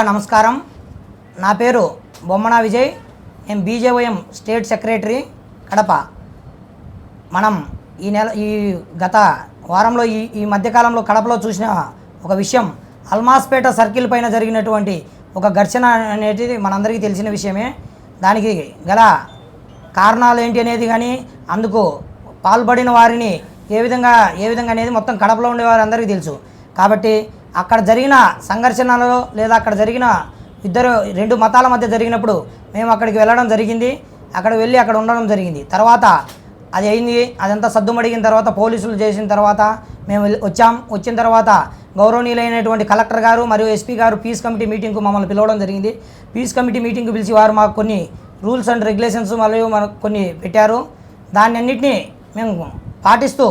నమస్కారం. నా పేరు బొమ్మన విజయ్. నేను బీజేవైఎం స్టేట్ సెక్రటరీ కడప. మనం ఈ గత వారంలో ఈ మధ్యకాలంలో కడపలో చూసిన ఒక విషయం, అల్మాస్పేట సర్కిల్ పైన జరిగినటువంటి ఒక ఘర్షణ అనేది మనందరికీ తెలిసిన విషయమే. దానికి గల కారణాలు ఏంటి అనేది కానీ, అందుకు పాల్పడిన వారిని ఏ విధంగా అనేది మొత్తం కడపలో ఉండే వారందరికీ తెలుసు. కాబట్టి అక్కడ జరిగిన సంఘర్షణలో లేదా అక్కడ జరిగిన రెండు మతాల మధ్య జరిగినప్పుడు మేము అక్కడికి వెళ్ళడం జరిగింది. అక్కడ వెళ్ళి అక్కడ ఉండడం జరిగింది. తర్వాత అది అయింది. అదంతా సద్దుమడిగిన తర్వాత పోలీసులు చేసిన తర్వాత మేము వచ్చిన తర్వాత గౌరవనీయులైనటువంటి కలెక్టర్ గారు మరియు ఎస్పీ గారు పీస్ కమిటీ మీటింగ్కు మమ్మల్ని పిలవడం జరిగింది. పీస్ కమిటీ మీటింగ్కు పిలిచి వారు మాకు కొన్ని రూల్స్ అండ్ రెగ్యులేషన్స్ మరియు మనకు కొన్ని పెట్టారు. దాన్ని అన్నింటినీ మేము పాటిస్తూ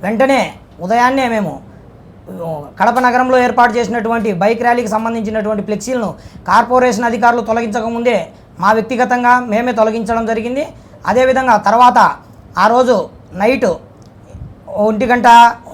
వెంటనే ఉదయాన్నే మేము కడప నగరంలో ఏర్పాటు చేసినటువంటి బైక్ ర్యాలీకి సంబంధించినటువంటి ఫ్లెక్సీలను కార్పొరేషన్ అధికారులు తొలగించకముందే మా వ్యక్తిగతంగా మేమే తొలగించడం జరిగింది. అదేవిధంగా తర్వాత ఆ రోజు నైటు 1 గంట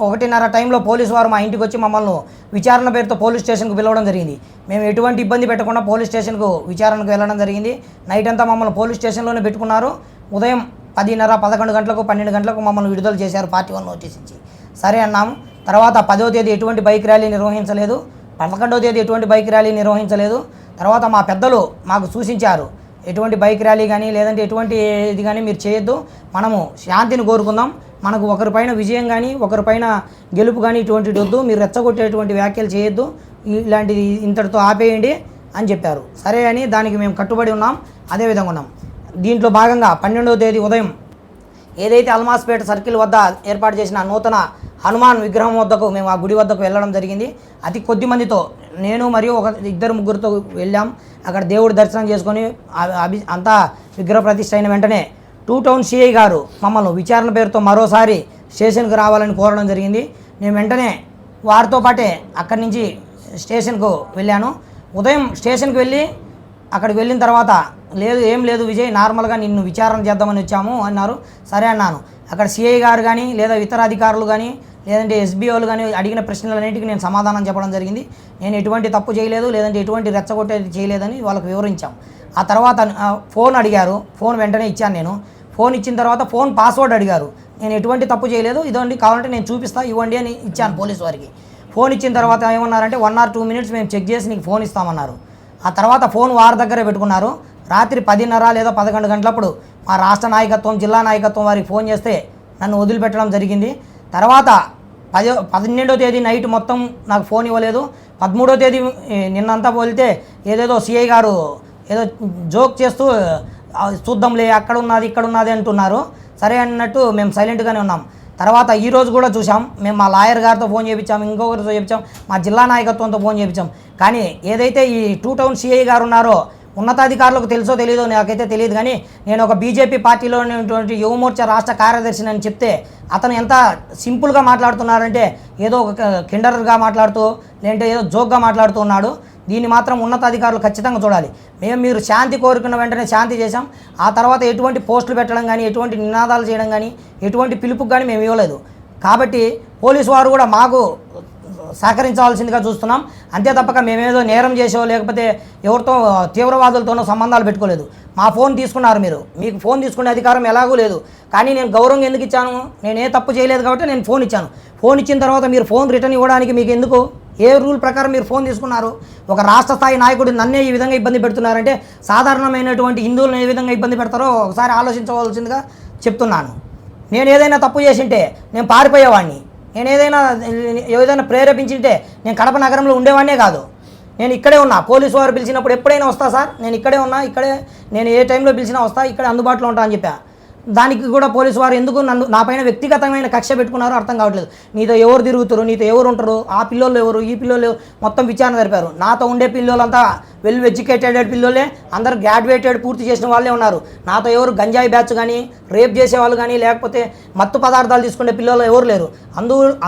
1:30 టైంలో పోలీసు వారు మా ఇంటికి వచ్చి మమ్మల్ని విచారణ పేరుతో పోలీస్ స్టేషన్కు పిలవడం జరిగింది. మేము ఎటువంటి ఇబ్బంది పెట్టకుండా పోలీస్ స్టేషన్కు విచారణకు వెళ్ళడం జరిగింది. నైట్ అంతా మమ్మల్ని పోలీస్ స్టేషన్లోనే పెట్టుకున్నారు. ఉదయం 10:30 11 గంటలకు 12 గంటలకు మమ్మల్ని విడుదల చేశారు పార్టీ 1 నోటీస్ ఇచ్చి. సరే అన్నాము. తర్వాత 10వ తేదీ ఎటువంటి బైక్ ర్యాలీ నిర్వహించలేదు. 11వ తేదీ ఎటువంటి బైక్ ర్యాలీ నిర్వహించలేదు. తర్వాత మా పెద్దలు మాకు సూచించారు, ఎటువంటి బైక్ ర్యాలీ కానీ లేదంటే ఎటువంటి ఇది కానీ మీరు చేయొద్దు, మనము శాంతిని కోరుకుందాం, మనకు ఒకరిపైన విజయం కానీ ఒకరిపైన గెలుపు కానీ ఇటువంటిది వద్దు, మీరు రెచ్చగొట్టేటువంటి వ్యాఖ్యలు చేయొద్దు, ఇలాంటిది ఇంతటితో ఆపేయండి అని చెప్పారు. సరే అని దానికి మేము కట్టుబడి ఉన్నాం. అదేవిధంగా ఉన్నాం. దీంట్లో భాగంగా 12వ తేదీ ఉదయం ఏదైతే అల్మాస్పేట సర్కిల్ వద్ద ఏర్పాటు చేసిన నూతన హనుమాన్ విగ్రహం వద్దకు మేము ఆ గుడి వద్దకు వెళ్ళడం జరిగింది. అతి కొద్ది మందితో, నేను మరియు ఇద్దరు ముగ్గురితో వెళ్ళాం. అక్కడ దేవుడి దర్శనం చేసుకొని అంతా విగ్రహ ప్రతిష్ఠ అయిన వెంటనే 2 టౌన్ సిఐ గారు మమ్మల్ని విచారణ పేరుతో మరోసారి స్టేషన్కి రావాలని కోరడం జరిగింది. నేను వెంటనే వారితో పాటే అక్కడి నుంచి స్టేషన్కు వెళ్ళాను. ఉదయం స్టేషన్కి వెళ్ళి అక్కడికి వెళ్ళిన తర్వాత ఏం లేదు విజయ్, నార్మల్గా నిన్ను విచారణ చేద్దామని వచ్చాము అన్నారు. సరే అన్నాను. అక్కడ సిఐ గారు కానీ లేదా ఇతర అధికారులు కానీ లేదంటే ఎస్బీఓలు కానీ అడిగిన ప్రశ్నలన్నింటికి నేను సమాధానం చెప్పడం జరిగింది. నేను ఎటువంటి తప్పు చేయలేదు, లేదంటే ఎటువంటి రెచ్చగొట్టేది చేయలేదని వాళ్ళకి వివరించాం. ఆ తర్వాత ఫోన్ అడిగారు. ఫోన్ వెంటనే ఇచ్చాను నేను. ఫోన్ ఇచ్చిన తర్వాత ఫోన్ పాస్వర్డ్ అడిగారు. నేను ఎటువంటి తప్పు చేయలేదు, ఇదండి కావాలంటే నేను చూపిస్తా, ఇవ్వండి అని ఇచ్చాను పోలీసు వారికి. ఫోన్ ఇచ్చిన తర్వాత ఏమన్నారంటే 1 or 2 minutes మేము చెక్ చేసి నీకు ఫోన్ ఇస్తామన్నారు. ఆ తర్వాత ఫోన్ వారి దగ్గరే పెట్టుకున్నారు. రాత్రి 10:30 లేదా 11 గంటలప్పుడు మా రాష్ట్ర నాయకత్వం, జిల్లా నాయకత్వం వారికి ఫోన్ చేస్తే నన్ను వదిలిపెట్టడం జరిగింది. తర్వాత 12వ తేదీ నైట్ మొత్తం నాకు ఫోన్ ఇవ్వలేదు. 13వ తేదీ నిన్నంతా పోలితే ఏదేదో సిఐ గారు ఏదో జోక్ చేస్తూ చూద్దాంలే అక్కడ ఉన్నది ఇక్కడ ఉన్నది అంటున్నారు. సరే అన్నట్టు మేము సైలెంట్గానే ఉన్నాం. తర్వాత ఈరోజు కూడా చూసాం, మేము మా లాయర్ గారితో ఫోన్ చేయించాం, ఇంకొకరితో చేయించాం, మా జిల్లా నాయకత్వంతో ఫోన్ చేయించాం. కానీ ఏదైతే ఈ 2 టౌన్ సిఐ గారు ఉన్నారో, ఉన్నతాధికారులకు తెలుసో తెలియదో నాకైతే తెలియదు, కానీ నేను ఒక బీజేపీ పార్టీలో ఉన్నటువంటి యువమోర్చా రాష్ట్ర కార్యదర్శిని అని చెప్తే అతను ఎంత సింపుల్గా మాట్లాడుతున్నారంటే ఏదో ఒక కిండర్గా మాట్లాడుతూ లేదంటే ఏదో జోక్గా మాట్లాడుతూ ఉన్నాడు. దీన్ని మాత్రం ఉన్నతాధికారులు ఖచ్చితంగా చూడాలి. మీరు శాంతి కోరుకున్న వెంటనే శాంతి చేశాం. ఆ తర్వాత ఎటువంటి పోస్టులు పెట్టడం కానీ ఎటువంటి నినాదాలు చేయడం కానీ ఎటువంటి పిలుపుకు కానీ మేము ఇవ్వలేదు. కాబట్టి పోలీసు వారు కూడా మాకు సహకరించవలసిందిగా చూస్తున్నాం. అంతే తప్పక మేమేదో నేరం చేసో లేకపోతే ఎవరితో తీవ్రవాదులతోనో సంబంధాలు పెట్టుకోలేదు. మా ఫోన్ తీసుకున్నారు మీరు, మీకు ఫోన్ తీసుకునే అధికారం ఎలాగూ లేదు. కానీ నేను గౌరవం ఎందుకు ఇచ్చాను, నేను ఏ తప్పు చేయలేదు కాబట్టి నేను ఫోన్ ఇచ్చాను. ఫోన్ ఇచ్చిన తర్వాత మీరు ఫోన్ రిటర్న్ ఇవ్వడానికి మీకు ఎందుకు, ఏ రూల్ ప్రకారం మీరు ఫోన్ తీసుకున్నారు? ఒక రాష్ట్ర స్థాయి నాయకుడు నన్నే ఈ విధంగా ఇబ్బంది పెడుతున్నారంటే సాధారణమైనటువంటి హిందువులను ఏ విధంగా ఇబ్బంది పెడతారో ఒకసారి ఆలోచించవలసిందిగా చెప్తున్నాను. నేను ఏదైనా తప్పు చేసింటే నేను పారిపోయేవాడిని, నేను ఏదైనా ప్రేరేపించింటే నేను కడప నగరంలో ఉండేవాడినే కాదు. నేను ఇక్కడే ఉన్నా. పోలీసు వారు పిలిచినప్పుడు ఎప్పుడైనా వస్తా సార్, నేను ఇక్కడే ఉన్నా, నేను ఏ టైంలో పిలిచినా వస్తా, ఇక్కడ అందుబాటులో ఉంటా అని చెప్పా. దానికి కూడా పోలీసు వారు ఎందుకు నా పైన వ్యక్తిగతమైన కక్ష పెట్టుకున్నారో అర్థం కావట్లేదు. నీతో ఎవరు తిరుగుతారు, నీతో ఎవరు ఉంటారు, ఆ పిల్లోళ్ళు ఎవరు, ఈ పిల్లోళ్ళు మొత్తం విచారణ జరిపారు. నాతో ఉండే పిల్లోళ్ళంతా వెల్ ఎడ్యుకేటెడ్ పిల్లోళ్ళే, అందరూ గ్రాడ్యుయేటెడ్ పూర్తి చేసిన వాళ్ళే ఉన్నారు. నాతో ఎవరు గంజాయి బ్యాచ్ కానీ రేప్ చేసేవాళ్ళు కానీ లేకపోతే మత్తు పదార్థాలు తీసుకునే పిల్లలు ఎవరు లేరు.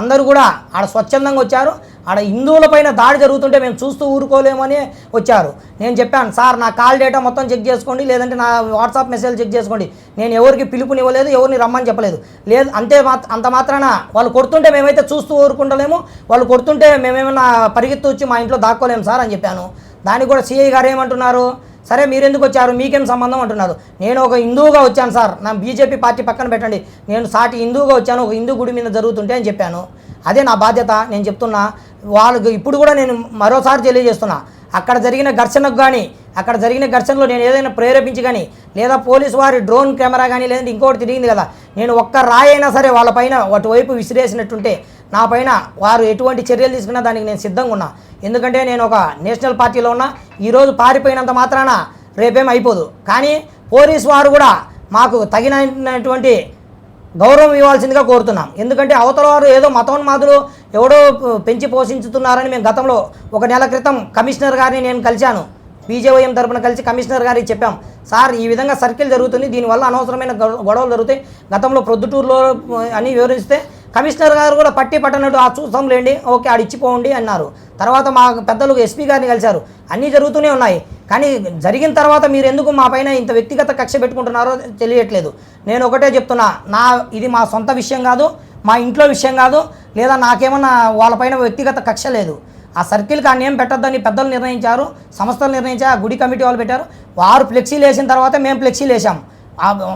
అందరూ కూడా ఆడ స్వచ్ఛందంగా వచ్చారు. ఆడ హిందువులపైన దాడి జరుగుతుంటే మేము చూస్తూ ఊరుకోలేమని వచ్చారు. నేను చెప్పాను, సార్ నా కాల్ డేటా మొత్తం చెక్ చేసుకోండి, లేదంటే నా వాట్సాప్ మెసేజ్ చెక్ చేసుకోండి, నేను ఎవరికి పిలుపునివ్వలేదు, ఎవరిని రమ్మని చెప్పలేదు. లేదు అంత మాత్రాన వాళ్ళు కొడుతుంటే మేమైతే చూస్తూ ఊరుకుంటలేము, వాళ్ళు కొడుతుంటే మేమేమన్నా పరిగెత్తు వచ్చి మా ఇంట్లో దాక్కోలేము సార్ అని చెప్పాను. దానికి కూడా సిఐ గారు ఏమంటున్నారు, సరే మీరెందుకు వచ్చారు, మీకేం సంబంధం అంటున్నారు. నేను ఒక హిందువుగా వచ్చాను సార్, నా బీజేపీ పార్టీ పక్కన పెట్టండి, నేను సాటి హిందువుగా వచ్చాను, ఒక హిందూ గుడి మీద జరుగుతుంటే అని చెప్పాను. అదే నా బాధ్యత. నేను చెప్తున్నా వాళ్ళకి ఇప్పుడు కూడా నేను మరోసారి తెలియజేస్తున్నా, అక్కడ జరిగిన ఘర్షణకు కానీ, అక్కడ జరిగిన ఘర్షణలో నేను ఏదైనా ప్రేరేపించి కానీ, లేదా పోలీసు వారి డ్రోన్ కెమెరా కానీ, లేదంటే ఇంకోటి తిరిగింది కదా, నేను ఒక్క రాయి అయినా సరే వాళ్ళపైన అటువైపు విసిరేసినట్టుంటే నా పైన వారు ఎటువంటి చర్యలు తీసుకున్నా దానికి నేను సిద్ధంగా ఉన్నా. ఎందుకంటే నేను ఒక నేషనల్ పార్టీలో ఉన్నా. ఈరోజు పారిపోయినంత మాత్రాన రేపేం అయిపోదు. కానీ పోలీసు వారు కూడా మాకు తగినటువంటి గౌరవం ఇవ్వాల్సిందిగా కోరుతున్నాం. ఎందుకంటే అవతల వారు ఏదో మతోన్మాదులు ఎవడో పెంచి పోషించుతున్నారని మేము గతంలో 1 నెల క్రితం కమిషనర్ గారిని నేను కలిశాను. బీజేవైఎం తరపున కలిసి కమిషనర్ గారికి చెప్పాం, సార్ ఈ విధంగా సర్కిల్ జరుగుతుంది, దీనివల్ల అనవసరమైన గొడవలు జరుగుతాయి, గతంలో ప్రొద్దుటూరులో అని వివరిస్తే కమిషనర్ గారు కూడా పట్టనట్టు చూస్తాంలేండి, ఓకే ఆడిచ్చిపోండి అన్నారు. తర్వాత మా పెద్దలు ఎస్పీ గారిని కలిశారు. అన్నీ జరుగుతూనే ఉన్నాయి. కానీ జరిగిన తర్వాత మీరు ఎందుకు మా పైన ఇంత వ్యక్తిగత కక్ష పెట్టుకుంటున్నారో తెలియట్లేదు. నేను ఒకటే చెప్తున్నా, ఇది మా సొంత విషయం కాదు, మా ఇంట్లో విషయం కాదు, లేదా నాకేమన్నా వాళ్ళపైన వ్యక్తిగత కక్ష లేదు. ఆ సర్కిల్కి ఆ నేమ్ పెట్టొద్దని పెద్దలు నిర్ణయించారు, సంస్థలు నిర్ణయించారు, ఆ గుడి కమిటీ వాళ్ళు పెట్టారు. వారు ఫ్లెక్సీలు వేసిన తర్వాత మేము ఫ్లెక్సీలు వేసాం.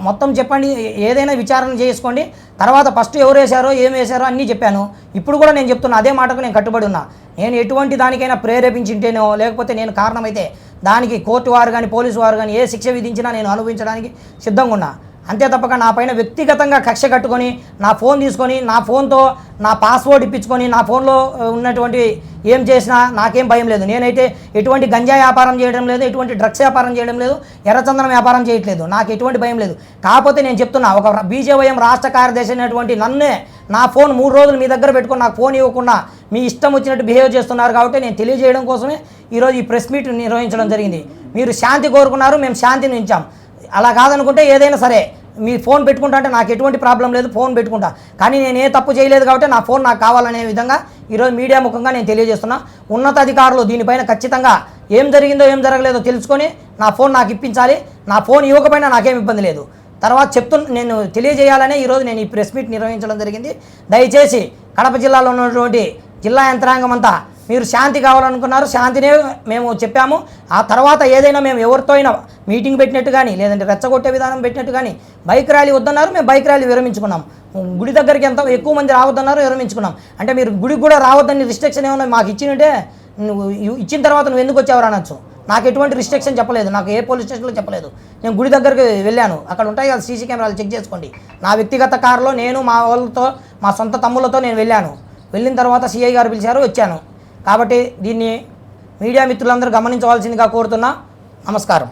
మొత్తం చెప్పండి, ఏదైనా విచారణ చేసుకోండి. తర్వాత ఫస్ట్ ఎవరు వేశారో ఏం వేశారో అన్నీ చెప్పాను. ఇప్పుడు కూడా నేను చెప్తున్నా, అదే మాటకు నేను కట్టుబడి ఉన్నా. నేను ఎటువంటి దానికైనా ప్రేరేపించింటేనో, లేకపోతే నేను కారణమైతే దానికి కోర్టు వారు కానీ పోలీసు వారు కానీ ఏ శిక్ష విధించినా నేను అనుభవించడానికి సిద్ధంగా ఉన్నా. అంతే తప్పక నా పైన వ్యక్తిగతంగా కక్ష కట్టుకొని నా ఫోన్ తీసుకొని నా ఫోన్తో నా పాస్వర్డ్ ఇప్పించుకొని నా ఫోన్లో ఉన్నటువంటి ఏం చేసినా నాకేం భయం లేదు. నేనైతే ఎటువంటి గంజా వ్యాపారం చేయడం లేదు, ఎటువంటి డ్రగ్స్ వ్యాపారం చేయడం లేదు, ఎర్రచందనం వ్యాపారం చేయట్లేదు. నాకు ఎటువంటి భయం లేదు. కాకపోతే నేను చెప్తున్నా, ఒక బీజేవైఎం రాష్ట్ర కార్యదర్శి అయినటువంటి నన్నే నా ఫోన్ 3 రోజులు మీ దగ్గర పెట్టుకొని నాకు ఫోన్ ఇవ్వకుండా మీ ఇష్టం వచ్చినట్టు బిహేవ్ చేస్తున్నారు. కాబట్టి నేను తెలియజేయడం కోసమే ఈరోజు ఈ ప్రెస్ మీట్ నిర్వహించడం జరిగింది. మీరు శాంతి కోరుకున్నారు, మేము శాంతిని ఇచ్చాం. అలా కాదనుకుంటే ఏదైనా సరే మీ ఫోన్ పెట్టుకుంటా అంటే నాకు ఎటువంటి ప్రాబ్లం లేదు, ఫోన్ పెట్టుకుంటా. కానీ నేను ఏ తప్పు చేయలేదు కాబట్టి నా ఫోన్ నాకు కావాలనే విధంగా ఈరోజు మీడియా ముఖంగా నేను తెలియజేస్తున్నా. ఉన్నతాధికారులు దీనిపైన ఖచ్చితంగా ఏం జరిగిందో ఏం జరగలేదో తెలుసుకొని నా ఫోన్ నాకు ఇప్పించాలి. నా ఫోన్ ఇవ్వకపోయినా నాకేం ఇబ్బంది లేదు. తర్వాత నేను తెలియజేయాలనే ఈరోజు నేను ఈ ప్రెస్ మీట్ నిర్వహించడం జరిగింది. దయచేసి కడప జిల్లాలో ఉన్నటువంటి జిల్లా యంత్రాంగం అంతా మీరు శాంతి కావాలనుకున్నారు, శాంతినే మేము చెప్పాము. ఆ తర్వాత ఏదైనా మేము ఎవరితో అయినా మీటింగ్ పెట్టినట్టు కానీ, లేదంటే రెచ్చగొట్టే విధానం పెట్టినట్టు కానీ, బైక్ ర్యాలీ వద్దన్నారు, మేము బైక్ ర్యాలీ విరమించుకున్నాం. గుడి దగ్గరికి ఎంత ఎక్కువ మంది రావద్దన్నారు, విరమించుకున్నాం. అంటే మీరు గుడికి కూడా రావద్దని రిస్ట్రిక్షన్ ఏమన్నా మాకు ఇచ్చినట్టే, నువ్వు ఇచ్చిన తర్వాత నువ్వు ఎందుకు వచ్చావు అనొచ్చు. నాకు ఎటువంటి రిస్ట్రిక్షన్ చెప్పలేదు, నాకు ఏ పోలీస్ స్టేషన్లో చెప్పలేదు. నేను గుడి దగ్గరికి వెళ్ళాను, అక్కడ ఉంటాయి కదా సీసీ కెమెరాలు, చెక్ చేసుకోండి. నా వ్యక్తిగత కారులో నేను మా వాళ్ళతో మా సొంత తమ్ములతో నేను వెళ్ళాను. వెళ్ళిన తర్వాత సిఐ గారు పిలిచారు, వచ్చాను. కాబట్టి దీన్ని మీడియా మిత్రులందరూ గమనించవలసిందిగా కోరుతున్నా. నమస్కారం.